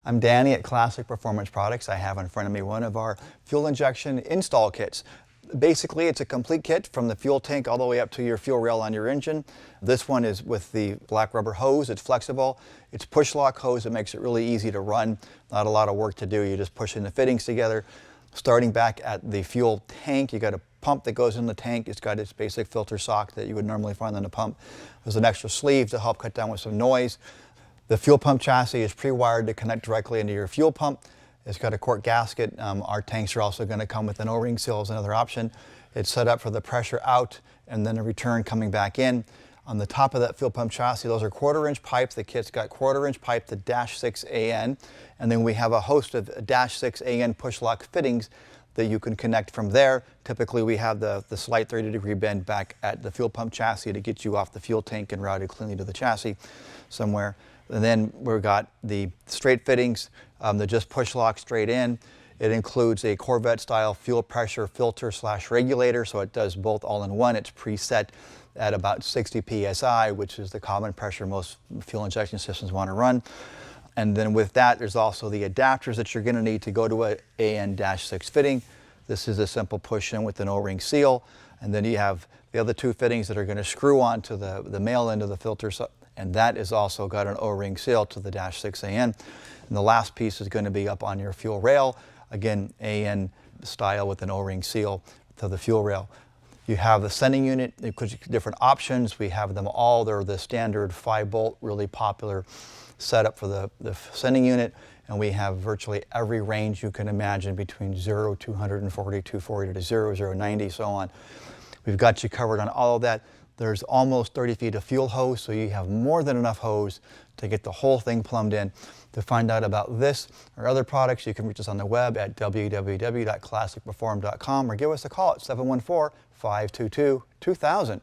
I'm Danny at Classic Performance Products. I have in front of me one of our fuel injection install kits. Basically, it's a complete kit from the fuel tank all the way up to your fuel rail on your engine. This one is with the black rubber hose. It's flexible. It's push lock hose. It makes it really easy to run. Not a lot of work to do. You're just pushing the fittings together. Starting back at the fuel tank, you got a pump that goes in the tank. It's got its basic filter sock that you would normally find on a pump. There's an extra sleeve to help cut down with some noise. The fuel pump chassis is pre-wired to connect directly into your fuel pump. It's got a cork gasket. Our tanks are also going to come with an O-ring seal as another option. It's set up for the pressure out and then a return coming back in. On the top of that fuel pump chassis, those are 1/4-inch pipe. The kit's got 1/4-inch pipe to -6 AN. And then we have a host of -6 AN push lock fittings that you can connect from there. Typically we have the slight 30-degree bend back at the fuel pump chassis to get you off the fuel tank and routed cleanly to the chassis somewhere. And then we've got the straight fittings that just push lock straight in. It includes a Corvette style fuel pressure filter / regulator, so it does both all in one. It's preset at about 60 psi, which is the common pressure most fuel injection systems want to run. And then with that, there's also the adapters that you're going to need to go to a AN-6 fitting. This is a simple push in with an O-ring seal. And then you have the other two fittings that are going to screw onto the male end of the filter, and that is also got an O-ring seal to the -6 AN. And the last piece is going to be up on your fuel rail. Again, AN style with an O-ring seal to the fuel rail. You have the sending unit, different options. We have them all. They're the standard 5-bolt, really popular setup for the sending unit. And we have virtually every range you can imagine between 0, 240, 240 to 0, 090, so on. We've got you covered on all of that. There's almost 30 feet of fuel hose, so you have more than enough hose to get the whole thing plumbed in. To find out about this or other products, you can reach us on the web at www.classicperform.com or give us a call at 714-522-2000.